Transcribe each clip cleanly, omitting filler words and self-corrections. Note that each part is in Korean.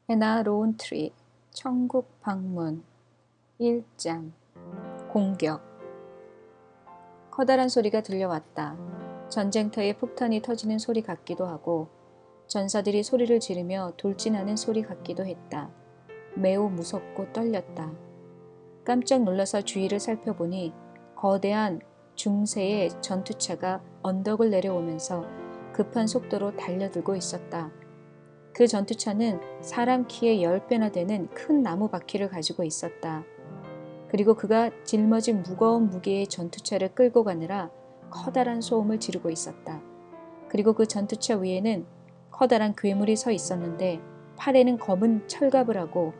해나 로운트리 천국 방문 1장 공격. 커다란 소리가 들려왔다. 전쟁터에 폭탄이 터지는 소리 같기도 하고 전사들이 소리를 지르며 돌진하는 소리 같기도 했다. 매우 무섭고 떨렸다. 깜짝 놀라서 주위를 살펴보니 거대한 중세의 전투차가 언덕을 내려오면서 급한 속도로 달려들고 있었다. 그 전투차는 사람 키의 10배나 되는 큰 나무 바퀴를 가지고 있었다. 그리고 그가 짊어진 무거운 무게의 전투차를 끌고 가느라 커다란 소음을 지르고 있었다. 그리고 그 전투차 위에는 커다란 괴물이 서 있었는데 팔에는 검은 철갑을 하고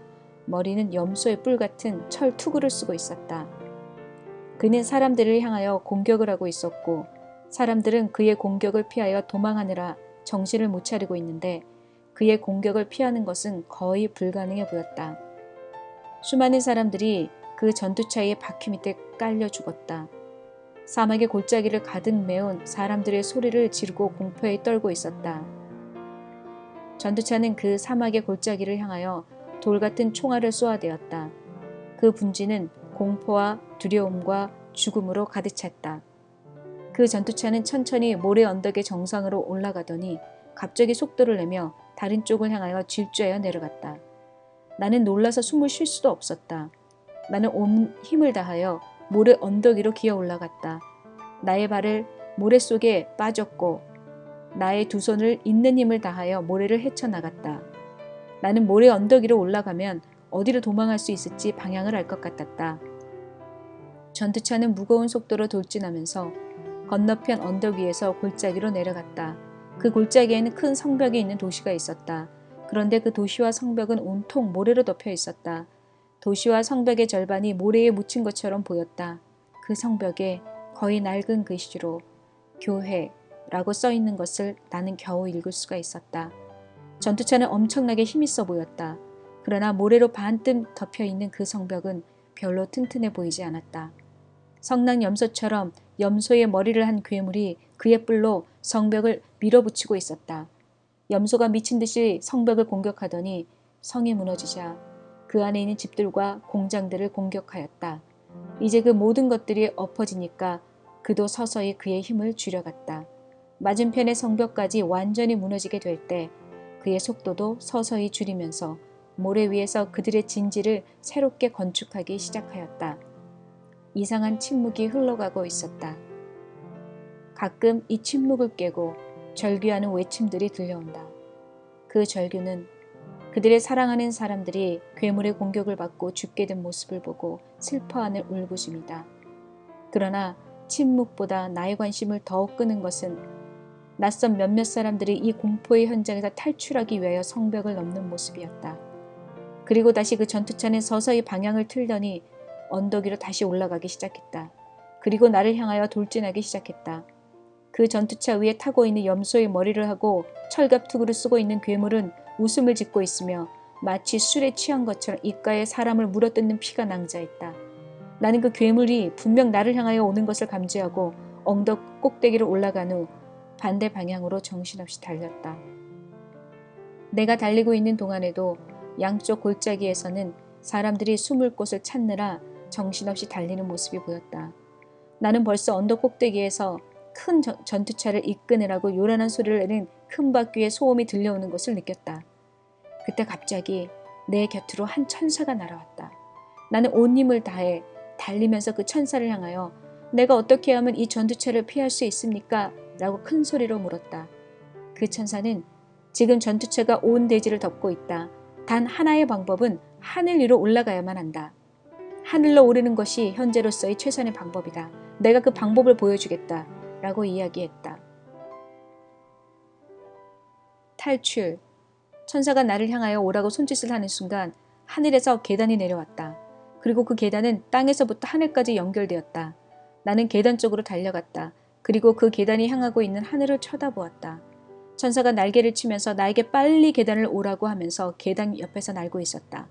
머리는 염소의 뿔 같은 철 투구를 쓰고 있었다. 그는 사람들을 향하여 공격을 하고 있었고 사람들은 그의 공격을 피하여 도망하느라 정신을 못 차리고 있는데 그의 공격을 피하는 것은 거의 불가능해 보였다. 수많은 사람들이 그 전투차의 바퀴 밑에 깔려 죽었다. 사막의 골짜기를 가득 메운 사람들의 소리를 지르고 공포에 떨고 있었다. 전투차는 그 사막의 골짜기를 향하여 돌 같은 총알을 쏘아대었다. 그 분지는 공포와 두려움과 죽음으로 가득 찼다. 그 전투차는 천천히 모래 언덕의 정상으로 올라가더니 갑자기 속도를 내며 다른 쪽을 향하여 질주하여 내려갔다. 나는 놀라서 숨을 쉴 수도 없었다. 나는 온 힘을 다하여 모래 언덕 위로 기어 올라갔다. 나의 발을 모래 속에 빠졌고 나의 두 손을 있는 힘을 다하여 모래를 헤쳐나갔다. 나는 모래 언덕 위로 올라가면 어디로 도망할 수 있을지 방향을 알 것 같았다. 전투차는 무거운 속도로 돌진하면서 건너편 언덕 위에서 골짜기로 내려갔다. 그 골짜기에는 큰 성벽이 있는 도시가 있었다. 그런데 그 도시와 성벽은 온통 모래로 덮여 있었다. 도시와 성벽의 절반이 모래에 묻힌 것처럼 보였다. 그 성벽에 거의 낡은 글씨로 교회라고 써 있는 것을 나는 겨우 읽을 수가 있었다. 전투차는 엄청나게 힘있어 보였다. 그러나 모래로 반쯤 덮여 있는 그 성벽은 별로 튼튼해 보이지 않았다. 성난 염소처럼 염소의 머리를 한 괴물이 그의 뿔로 성벽을 밀어붙이고 있었다. 염소가 미친 듯이 성벽을 공격하더니 성이 무너지자 그 안에 있는 집들과 공장들을 공격하였다. 이제 그 모든 것들이 엎어지니까 그도 서서히 그의 힘을 줄여갔다. 맞은편의 성벽까지 완전히 무너지게 될 때 그의 속도도 서서히 줄이면서 모래 위에서 그들의 진지를 새롭게 건축하기 시작하였다. 이상한 침묵이 흘러가고 있었다. 가끔 이 침묵을 깨고 절규하는 외침들이 들려온다. 그 절규는 그들의 사랑하는 사람들이 괴물의 공격을 받고 죽게 된 모습을 보고 슬퍼하는 울부심이다. 그러나 침묵보다 나의 관심을 더욱 끄는 것은 낯선 몇몇 사람들이 이 공포의 현장에서 탈출하기 위하여 성벽을 넘는 모습이었다. 그리고 다시 그 전투차는 서서히 방향을 틀더니 언덕 위로 다시 올라가기 시작했다. 그리고 나를 향하여 돌진하기 시작했다. 그 전투차 위에 타고 있는 염소의 머리를 하고 철갑투구를 쓰고 있는 괴물은 웃음을 짓고 있으며 마치 술에 취한 것처럼 입가에 사람을 물어뜯는 피가 낭자했다. 나는 그 괴물이 분명 나를 향하여 오는 것을 감지하고 언덕 꼭대기로 올라간 후 반대 방향으로 정신없이 달렸다. 내가 달리고 있는 동안에도 양쪽 골짜기에서는 사람들이 숨을 곳을 찾느라 정신없이 달리는 모습이 보였다. 나는 벌써 언덕 꼭대기에서 큰 전투차를 이끄느라고 요란한 소리를 내는 큰 바퀴의 소음이 들려오는 것을 느꼈다. 그때 갑자기 내 곁으로 한 천사가 날아왔다. 나는 온 힘을 다해 달리면서 그 천사를 향하여 내가 어떻게 하면 이 전투차를 피할 수 있습니까? 라고 큰 소리로 물었다. 그 천사는 지금 전투차가 온 대지를 덮고 있다. 단 하나의 방법은 하늘 위로 올라가야만 한다. 하늘로 오르는 것이 현재로서의 최선의 방법이다. 내가 그 방법을 보여주겠다. 라고 이야기했다. 탈출. 천사가 나를 향하여 오라고 손짓을 하는 순간 하늘에서 계단이 내려왔다. 그리고 그 계단은 땅에서부터 하늘까지 연결되었다. 나는 계단 쪽으로 달려갔다. 그리고 그 계단이 향하고 있는 하늘을 쳐다보았다. 천사가 날개를 치면서 나에게 빨리 계단을 오라고 하면서 계단 옆에서 날고 있었다.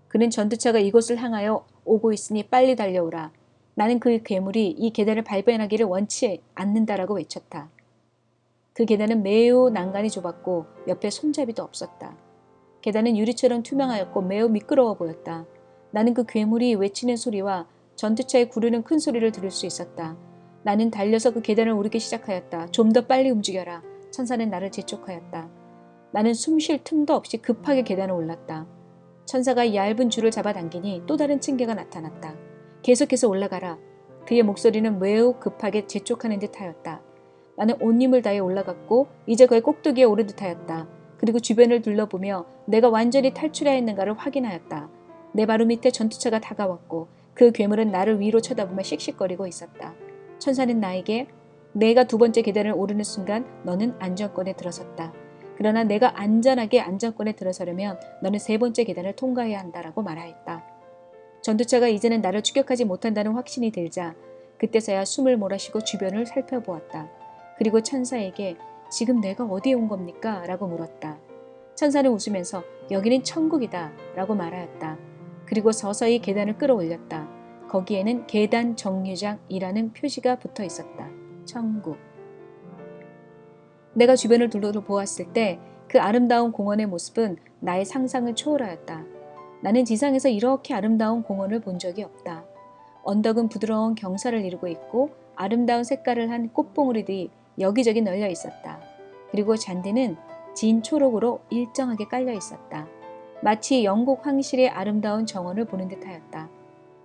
그는 전투차가 이곳을 향하여 오고 있으니 빨리 달려오라. 나는 그 괴물이 이 계단을 발견하기를 원치 않는다라고 외쳤다. 그 계단은 매우 난간이 좁았고 옆에 손잡이도 없었다. 계단은 유리처럼 투명하였고 매우 미끄러워 보였다. 나는 그 괴물이 외치는 소리와 전투차의 구르는 큰 소리를 들을 수 있었다. 나는 달려서 그 계단을 오르기 시작하였다. 좀 더 빨리 움직여라. 천사는 나를 재촉하였다. 나는 숨 쉴 틈도 없이 급하게 계단을 올랐다. 천사가 얇은 줄을 잡아당기니 또 다른 층계가 나타났다. 계속해서 올라가라. 그의 목소리는 매우 급하게 재촉하는 듯하였다. 나는 온 힘을 다해 올라갔고 이제 거의 꼭대기에 오른 듯하였다. 그리고 주변을 둘러보며 내가 완전히 탈출하였는가를 확인하였다. 내 바로 밑에 전투차가 다가왔고 그 괴물은 나를 위로 쳐다보며 씩씩거리고 있었다. 천사는 나에게 내가 두 번째 계단을 오르는 순간 너는 안전권에 들어섰다. 그러나 내가 안전하게 안전권에 들어서려면 너는 세 번째 계단을 통과해야 한다라고 말하였다. 전투차가 이제는 나를 추격하지 못한다는 확신이 들자 그때서야 숨을 몰아쉬고 주변을 살펴보았다. 그리고 천사에게 지금 내가 어디에 온 겁니까? 라고 물었다. 천사는 웃으면서 여기는 천국이다 라고 말하였다. 그리고 서서히 계단을 끌어올렸다. 거기에는 계단 정류장이라는 표시가 붙어 있었다. 천국. 내가 주변을 둘러보았을 때 그 아름다운 공원의 모습은 나의 상상을 초월하였다. 나는 지상에서 이렇게 아름다운 공원을 본 적이 없다. 언덕은 부드러운 경사를 이루고 있고 아름다운 색깔을 한 꽃봉오리들이 여기저기 널려 있었다. 그리고 잔디는 진 초록으로 일정하게 깔려 있었다. 마치 영국 황실의 아름다운 정원을 보는 듯하였다.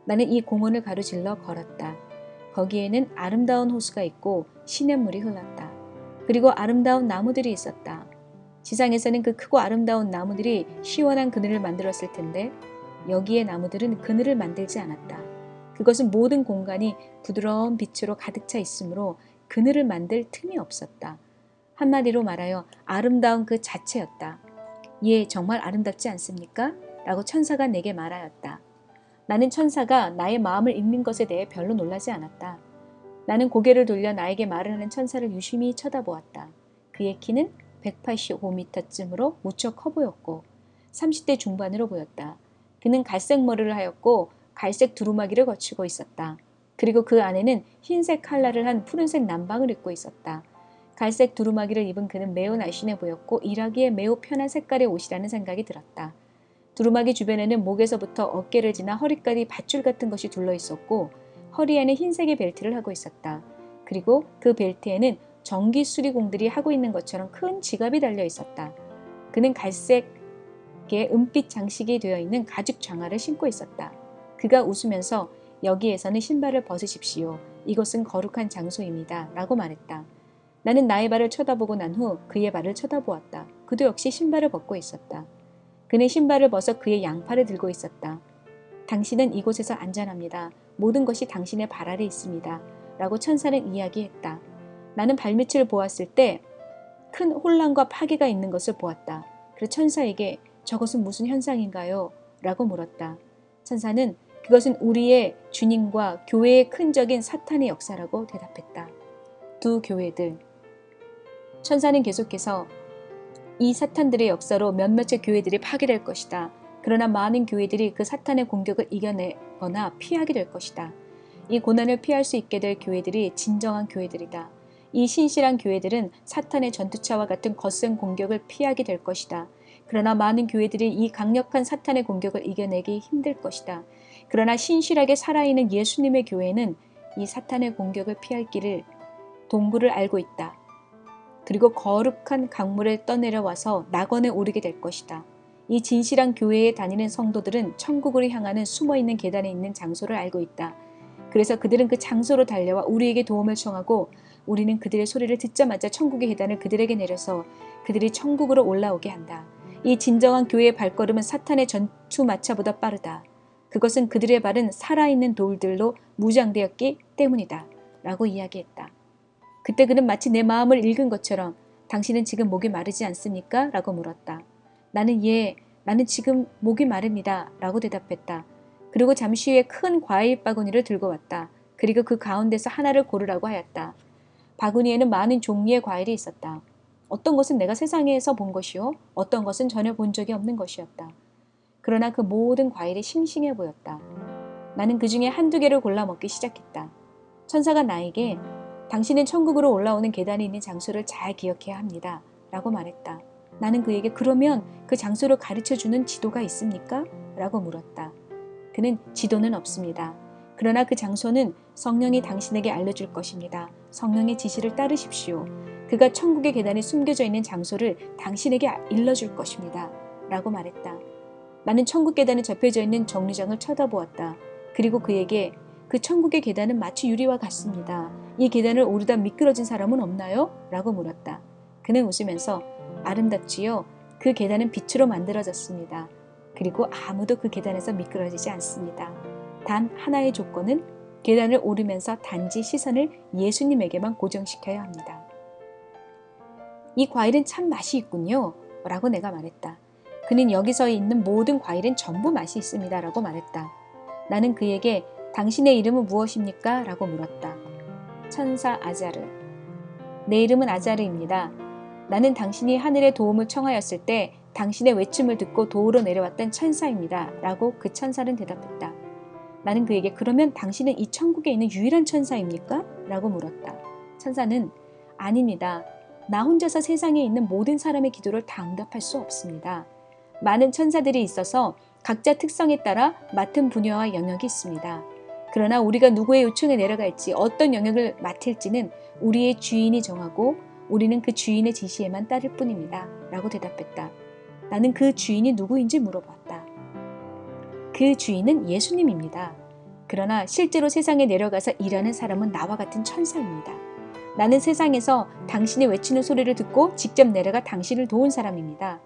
나는 이 공원을 가로질러 걸었다. 거기에는 아름다운 호수가 있고 시냇물이 흘렀다. 그리고 아름다운 나무들이 있었다. 지상에서는 그 크고 아름다운 나무들이 시원한 그늘을 만들었을 텐데 여기의 나무들은 그늘을 만들지 않았다. 그것은 모든 공간이 부드러운 빛으로 가득 차 있으므로 그늘을 만들 틈이 없었다. 한마디로 말하여 아름다운 그 자체였다. 예, 정말 아름답지 않습니까? 라고 천사가 내게 말하였다. 나는 천사가 나의 마음을 읽는 것에 대해 별로 놀라지 않았다. 나는 고개를 돌려 나에게 말을 하는 천사를 유심히 쳐다보았다. 그의 키는 185m쯤으로 무척 커 보였고 30대 중반으로 보였다. 그는 갈색 머리를 하였고 갈색 두루마기를 거치고 있었다. 그리고 그 안에는 흰색 칼라를 한 푸른색 남방을 입고 있었다. 갈색 두루마기를 입은 그는 매우 날씬해 보였고 일하기에 매우 편한 색깔의 옷이라는 생각이 들었다. 두루마기 주변에는 목에서부터 어깨를 지나 허리까지 밧줄 같은 것이 둘러 있었고 허리에는 흰색의 벨트를 하고 있었다. 그리고 그 벨트에는 전기 수리공들이 하고 있는 것처럼 큰 지갑이 달려 있었다. 그는 갈색의 은빛 장식이 되어 있는 가죽 장화를 신고 있었다. 그가 웃으면서 여기에서는 신발을 벗으십시오. 이곳은 거룩한 장소입니다. 라고 말했다. 나는 나의 발을 쳐다보고 난 후 그의 발을 쳐다보았다. 그도 역시 신발을 벗고 있었다. 그는 신발을 벗어 그의 양팔을 들고 있었다. 당신은 이곳에서 안전합니다. 모든 것이 당신의 발 아래 있습니다. 라고 천사는 이야기했다. 나는 발밑을 보았을 때 큰 혼란과 파괴가 있는 것을 보았다. 그래서 천사에게 저것은 무슨 현상인가요? 라고 물었다. 천사는 그것은 우리의 주님과 교회의 큰적인 사탄의 역사라고 대답했다. 두 교회들. 천사는 계속해서 이 사탄들의 역사로 몇몇의 교회들이 파괴될 것이다. 그러나 많은 교회들이 그 사탄의 공격을 이겨내거나 피하게 될 것이다. 이 고난을 피할 수 있게 될 교회들이 진정한 교회들이다. 이 신실한 교회들은 사탄의 전투차와 같은 거센 공격을 피하게 될 것이다. 그러나 많은 교회들이 이 강력한 사탄의 공격을 이겨내기 힘들 것이다. 그러나 신실하게 살아있는 예수님의 교회는 이 사탄의 공격을 피할 길을 동부를 알고 있다. 그리고 거룩한 강물에 떠내려와서 낙원에 오르게 될 것이다. 이 진실한 교회에 다니는 성도들은 천국으로 향하는 숨어있는 계단에 있는 장소를 알고 있다. 그래서 그들은 그 장소로 달려와 우리에게 도움을 청하고 우리는 그들의 소리를 듣자마자 천국의 계단을 그들에게 내려서 그들이 천국으로 올라오게 한다. 이 진정한 교회의 발걸음은 사탄의 전투마차보다 빠르다. 그것은 그들의 발은 살아있는 돌들로 무장되었기 때문이다. 라고 이야기했다. 그때 그는 마치 내 마음을 읽은 것처럼 당신은 지금 목이 마르지 않습니까? 라고 물었다. 나는 나는 지금 목이 마릅니다. 라고 대답했다. 그리고 잠시 후에 큰 과일 바구니를 들고 왔다. 그리고 그 가운데서 하나를 고르라고 하였다. 바구니에는 많은 종류의 과일이 있었다. 어떤 것은 내가 세상에서 본 것이요. 어떤 것은 전혀 본 적이 없는 것이었다. 그러나 그 모든 과일이 싱싱해 보였다. 나는 그 중에 한두 개를 골라 먹기 시작했다. 천사가 나에게 당신은 천국으로 올라오는 계단이 있는 장소를 잘 기억해야 합니다. 라고 말했다. 나는 그에게 그러면 그 장소를 가르쳐주는 지도가 있습니까? 라고 물었다. 그는 지도는 없습니다. 그러나 그 장소는 성령이 당신에게 알려줄 것입니다. 성령의 지시를 따르십시오. 그가 천국의 계단에 숨겨져 있는 장소를 당신에게 일러줄 것입니다. 라고 말했다. 나는 천국 계단에 접혀져 있는 정류장을 쳐다보았다. 그리고 그에게 그 천국의 계단은 마치 유리와 같습니다. 이 계단을 오르다 미끄러진 사람은 없나요? 라고 물었다. 그는 웃으면서 아름답지요? 그 계단은 빛으로 만들어졌습니다. 그리고 아무도 그 계단에서 미끄러지지 않습니다. 단 하나의 조건은 계단을 오르면서 단지 시선을 예수님에게만 고정시켜야 합니다. 이 과일은 참 맛이 있군요. 라고 내가 말했다. 그는 여기서 있는 모든 과일은 전부 맛이 있습니다. 라고 말했다. 나는 그에게 당신의 이름은 무엇입니까? 라고 물었다. 천사 아자르. 내 이름은 아자르입니다. 나는 당신이 하늘의 도움을 청하였을 때 당신의 외침을 듣고 도우러 내려왔던 천사입니다. 라고 그 천사는 대답했다. 나는 그에게 그러면 당신은 이 천국에 있는 유일한 천사입니까? 라고 물었다. 천사는 아닙니다. 나 혼자서 세상에 있는 모든 사람의 기도를 다 응답할 수 없습니다. 많은 천사들이 있어서 각자 특성에 따라 맡은 분야와 영역이 있습니다. 그러나 우리가 누구의 요청에 내려갈지 어떤 영역을 맡을지는 우리의 주인이 정하고 우리는 그 주인의 지시에만 따를 뿐입니다. 라고 대답했다. 나는 그 주인이 누구인지 물어봤다. 그 주인은 예수님입니다. 그러나 실제로 세상에 내려가서 일하는 사람은 나와 같은 천사입니다. 나는 세상에서 당신이 외치는 소리를 듣고 직접 내려가 당신을 도운 사람입니다.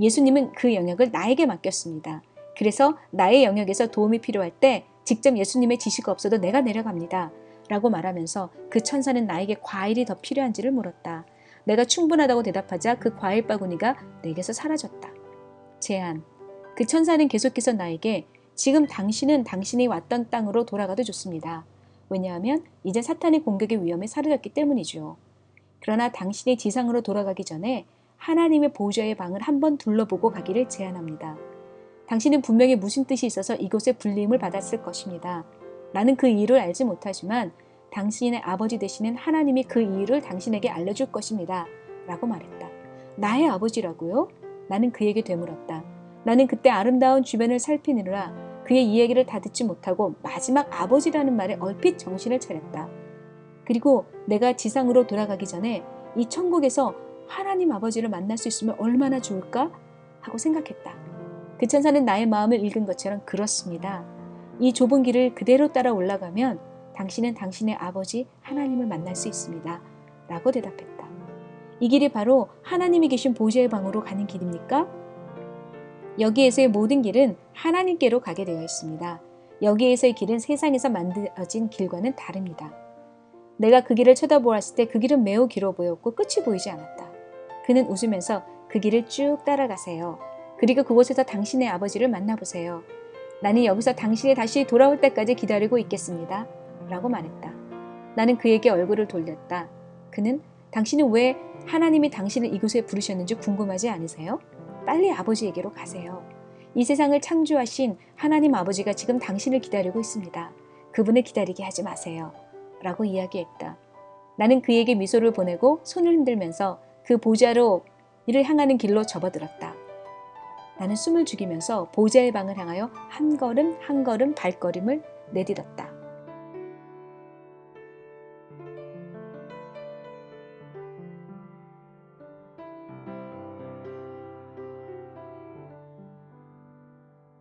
예수님은 그 영역을 나에게 맡겼습니다. 그래서 나의 영역에서 도움이 필요할 때 직접 예수님의 지시가 없어도 내가 내려갑니다. 라고 말하면서 그 천사는 나에게 과일이 더 필요한지를 물었다. 내가 충분하다고 대답하자 그 과일 바구니가 내게서 사라졌다. 제안. 그 천사는 계속해서 나에게 지금 당신은 당신이 왔던 땅으로 돌아가도 좋습니다. 왜냐하면 이제 사탄의 공격의 위험이 사라졌기 때문이죠. 그러나 당신이 지상으로 돌아가기 전에 하나님의 보좌의 방을 한번 둘러보고 가기를 제안합니다. 당신은 분명히 무슨 뜻이 있어서 이곳에 불림을 받았을 것입니다. 나는 그 이유를 알지 못하지만 당신의 아버지 되시는 하나님이 그 이유를 당신에게 알려줄 것입니다. 라고 말했다. 나의 아버지라고요? 나는 그에게 되물었다. 나는 그때 아름다운 주변을 살피느라 그의 이야기를 다 듣지 못하고 마지막 아버지라는 말에 얼핏 정신을 차렸다. 그리고 내가 지상으로 돌아가기 전에 이 천국에서 하나님 아버지를 만날 수 있으면 얼마나 좋을까? 하고 생각했다. 그 천사는 나의 마음을 읽은 것처럼 그렇습니다. 이 좁은 길을 그대로 따라 올라가면 당신은 당신의 아버지 하나님을 만날 수 있습니다. 라고 대답했다. 이 길이 바로 하나님이 계신 보좌의 방으로 가는 길입니까? 여기에서의 모든 길은 하나님께로 가게 되어 있습니다. 여기에서의 길은 세상에서 만들어진 길과는 다릅니다. 내가 그 길을 쳐다보았을 때 그 길은 매우 길어 보였고 끝이 보이지 않았다. 그는 웃으면서 그 길을 쭉 따라가세요. 그리고 그곳에서 당신의 아버지를 만나보세요. 나는 여기서 당신이 다시 돌아올 때까지 기다리고 있겠습니다. 라고 말했다. 나는 그에게 얼굴을 돌렸다. 그는 당신은 왜 하나님이 당신을 이곳에 부르셨는지 궁금하지 않으세요? 빨리 아버지에게로 가세요. 이 세상을 창조하신 하나님 아버지가 지금 당신을 기다리고 있습니다. 그분을 기다리게 하지 마세요. 라고 이야기했다. 나는 그에게 미소를 보내고 손을 흔들면서 그 보좌로 이를 향하는 길로 접어들었다. 나는 숨을 죽이면서 보좌의 방을 향하여 한 걸음 한 걸음 발걸음을 내딛었다.